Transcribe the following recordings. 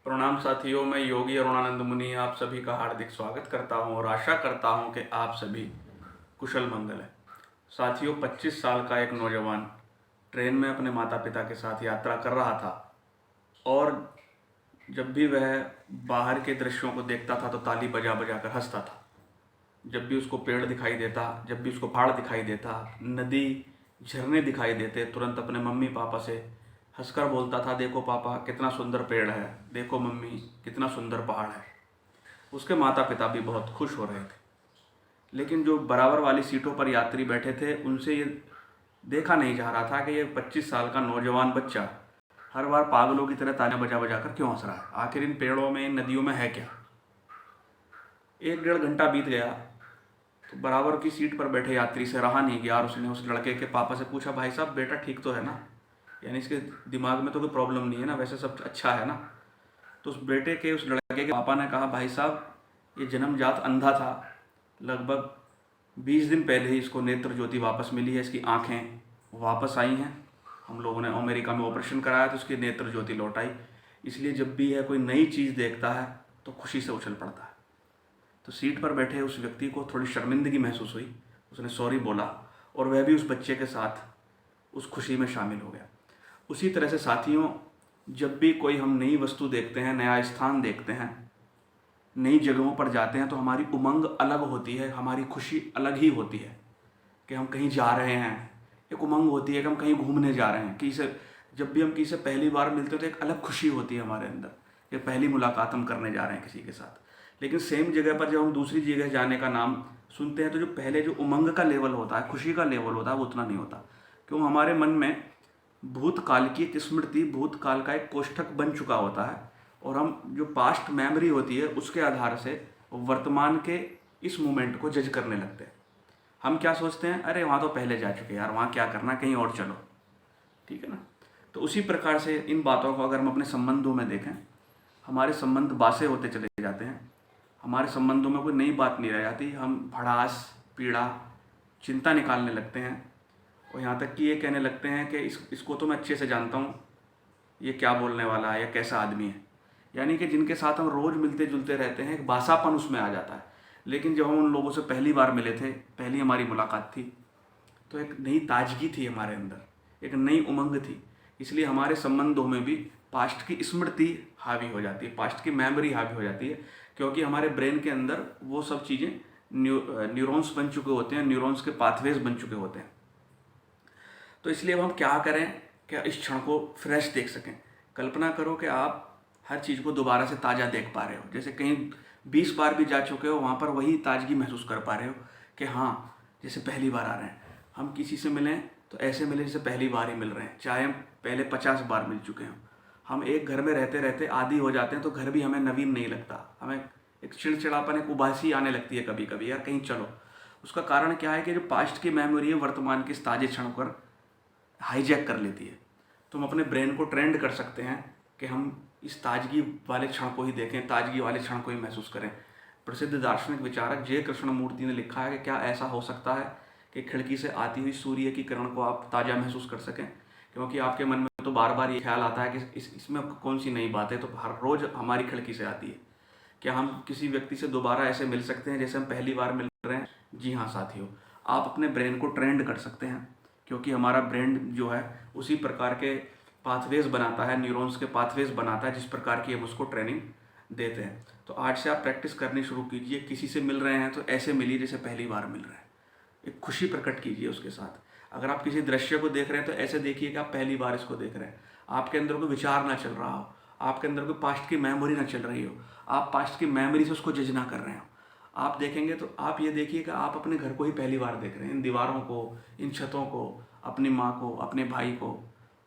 प्रणाम साथियों, मैं योगी अरुणानंद मुनि आप सभी का हार्दिक स्वागत करता हूं और आशा करता हूं कि आप सभी कुशल मंगल हैं। साथियों, 25 साल का एक नौजवान ट्रेन में अपने माता पिता के साथ यात्रा कर रहा था और जब भी वह बाहर के दृश्यों को देखता था तो ताली बजा बजा कर हंसता था। जब भी उसको पेड़ दिखाई देता, जब भी उसको पहाड़ दिखाई देता, नदी, झरने दिखाई देते, तुरंत अपने मम्मी पापा से हंसकर बोलता था, देखो पापा कितना सुंदर पेड़ है, देखो मम्मी कितना सुंदर पहाड़ है। उसके माता पिता भी बहुत खुश हो रहे थे। लेकिन जो बराबर वाली सीटों पर यात्री बैठे थे उनसे ये देखा नहीं जा रहा था कि ये 25 साल का नौजवान बच्चा हर बार पागलों की तरह तालियां बजा बजा कर क्यों हंस रहा है। आखिर इन पेड़ों में, इन नदियों में है क्या। 1 डेढ़ घंटा बीत गया तो बराबर की सीट पर बैठे यात्री से रहा नहीं गया और उसने उस लड़के के पापा से पूछा, भाई साहब बेटा ठीक तो है ना, यानी इसके दिमाग में तो कोई प्रॉब्लम नहीं है ना, वैसे सब अच्छा है ना। तो उस बेटे के, उस लड़के के पापा ने कहा, भाई साहब ये जन्मजात अंधा था, लगभग 20 दिन पहले ही इसको नेत्र ज्योति वापस मिली है, इसकी आँखें वापस आई हैं। हम लोगों ने अमेरिका में ऑपरेशन कराया तो उसकी नेत्र ज्योति लौट आई। इसलिए जब भी है कोई नई चीज़ देखता है तो खुशी से उछल पड़ता है। तो सीट पर बैठे उस व्यक्ति को थोड़ी शर्मिंदगी महसूस हुई। उसने सॉरी बोला और वह भी उस बच्चे के साथ उस खुशी में शामिल हो गया। उसी तरह से साथियों, जब भी कोई हम नई वस्तु देखते हैं, नया स्थान देखते हैं, नई जगहों पर जाते हैं तो हमारी उमंग अलग होती है, हमारी खुशी अलग ही होती है कि हम कहीं जा रहे हैं। एक उमंग होती है कि हम कहीं घूमने जा रहे हैं। जब भी हम किसी से पहली बार मिलते हैं तो एक अलग खुशी होती है हमारे अंदर, ये पहली मुलाकात हम करने जा रहे हैं किसी के साथ। लेकिन सेम जगह पर जब हम दूसरी जगह जाने का नाम सुनते हैं तो जो पहले जो उमंग का लेवल होता है, खुशी का लेवल होता है, वो उतना नहीं होता। क्यों? हमारे मन में भूतकाल की एक स्मृति, भूतकाल का एक कोष्ठक बन चुका होता है और हम जो पास्ट मेमोरी होती है उसके आधार से वर्तमान के इस मोमेंट को जज करने लगते हैं। हम क्या सोचते हैं, अरे वहाँ तो पहले जा चुके यार, वहाँ क्या करना, कहीं और चलो, ठीक है ना। तो उसी प्रकार से इन बातों को अगर हम अपने संबंधों में देखें, हमारे संबंध बासे होते चले जाते हैं, हमारे संबंधों में कोई नई बात नहीं रह जाती। हम भड़ास, पीड़ा, चिंता निकालने लगते हैं और यहाँ तक कि ये कहने लगते हैं कि इसको तो मैं अच्छे से जानता हूँ, ये क्या बोलने वाला है या कैसा आदमी है। यानी कि जिनके साथ हम रोज़ मिलते जुलते रहते हैं, एक बासापन उसमें आ जाता है। लेकिन जब हम उन लोगों से पहली बार मिले थे, पहली हमारी मुलाकात थी, तो एक नई ताजगी थी हमारे अंदर, एक नई उमंग थी। इसलिए हमारे संबंधों में भी पास्ट की स्मृति हावी हो जाती है, पास्ट की मेमोरी हावी हो जाती है, क्योंकि हमारे ब्रेन के अंदर वो सब चीज़ें न्यूरॉन्स बन चुके होते हैं, न्यूरॉन्स के पाथवेज बन चुके होते हैं। तो इसलिए अब हम क्या करें, क्या इस क्षण को फ्रेश देख सकें। कल्पना करो कि आप हर चीज़ को दोबारा से ताज़ा देख पा रहे हो, जैसे कहीं 20 बार भी जा चुके हो, वहाँ पर वही ताजगी महसूस कर पा रहे हो कि हाँ, जैसे पहली बार आ रहे हैं। हम किसी से मिलें तो ऐसे मिले जैसे पहली बार ही मिल रहे हैं, चाहे हम पहले 50 बार मिल चुके हों। हम एक घर में रहते रहते आदी हो जाते हैं तो घर भी हमें नवीन नहीं लगता, हमें एक चिड़चिड़ापन, एक उबासी आने लगती है कभी कभी, यार कहीं चलो। उसका कारण क्या है कि जो पास्ट की मेमोरी है वर्तमान के इस ताजे क्षण पर हाईजैक कर लेती है। तो हम अपने ब्रेन को ट्रेंड कर सकते हैं कि हम इस ताजगी वाले क्षण को ही देखें, ताजगी वाले क्षण को ही महसूस करें। प्रसिद्ध दार्शनिक विचारक जे कृष्णमूर्ति ने लिखा है कि क्या ऐसा हो सकता है कि खिड़की से आती हुई सूर्य की किरण को आप ताज़ा महसूस कर सकें, क्योंकि आपके मन में तो बार बार ये ख्याल आता है कि इसमें कौन सी नई बात है, तो हर रोज़ हमारी खिड़की से आती है। क्या हम किसी व्यक्ति से दोबारा ऐसे मिल सकते हैं जैसे हम पहली बार मिल रहे हैं? जी हाँ साथियों, आप अपने ब्रेन को ट्रेंड कर सकते हैं, क्योंकि हमारा ब्रेन जो है उसी प्रकार के पाथवेज बनाता है, न्यूरॉन्स के पाथवेज बनाता है जिस प्रकार की हम उसको ट्रेनिंग देते हैं। तो आज से आप प्रैक्टिस करनी शुरू कीजिए। किसी से मिल रहे हैं तो ऐसे मिलिए जैसे पहली बार मिल रहे हैं, एक खुशी प्रकट कीजिए उसके साथ। अगर आप किसी दृश्य को देख रहे हैं तो ऐसे देखिए कि आप पहली बार इसको देख रहे हैं, आपके अंदर कोई विचार ना चल रहा हो, आपके अंदर कोई पास्ट की मेमोरी ना चल रही हो, आप पास्ट की मेमोरी से उसको जज ना कर रहे हो। आप देखेंगे तो आप ये देखिए कि आप अपने घर को ही पहली बार देख रहे हैं, इन दीवारों को, इन छतों को, अपनी माँ को, अपने भाई को,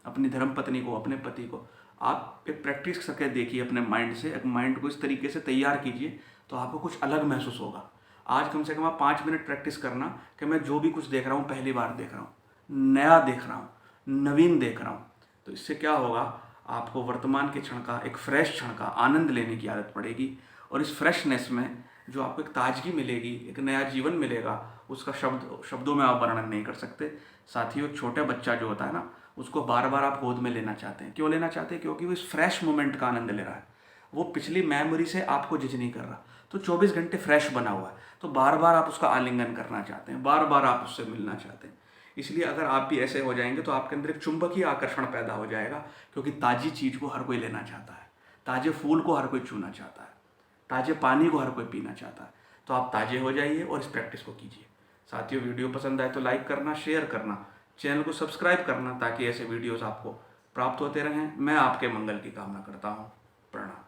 अपनी धर्मपत्नी को, अपने पति को। आप एक प्रैक्टिस करके देखिए अपने माइंड से, एक माइंड को इस तरीके से तैयार कीजिए तो आपको कुछ अलग महसूस होगा। आज कम से कम आप 5 मिनट प्रैक्टिस करना कि मैं जो भी कुछ देख रहा हूँ पहली बार देख रहा हूँ, नया देख रहा हूँ, नवीन देख रहा हूँ। तो इससे क्या होगा, आपको वर्तमान के क्षण का, एक फ्रेश क्षण का आनंद लेने की आदत पड़ेगी और इस फ्रेशनेस में जो आपको एक ताजगी मिलेगी, एक नया जीवन मिलेगा, उसका शब्दों में आप वर्णन नहीं कर सकते। साथियों, छोटा बच्चा जो होता है ना, उसको बार बार आप गोद में लेना चाहते हैं। क्यों लेना चाहते हैं? क्योंकि वो इस फ्रेश मोमेंट का आनंद ले रहा है। वो पिछली मेमोरी से आपको जज नहीं कर रहा, तो 24 घंटे फ्रेश बना हुआ है, तो बार बार आप उसका आलिंगन करना चाहते हैं, बार बार आप उससे मिलना चाहते हैं। इसलिए अगर आप भी ऐसे हो जाएंगे तो आपके अंदर एक चुंबकीय आकर्षण पैदा हो जाएगा, क्योंकि ताज़ी चीज़ को हर कोई लेना चाहता है, ताज़े फूल को हर कोई छूना चाहता है, ताज़े पानी को हर कोई पीना चाहता है। तो आप ताज़े हो जाइए और इस प्रैक्टिस को कीजिए। साथियों, वीडियो पसंद आए तो लाइक करना, शेयर करना, चैनल को सब्सक्राइब करना, ताकि ऐसे वीडियोस आपको प्राप्त होते रहें। मैं आपके मंगल की कामना करता हूँ। प्रणाम।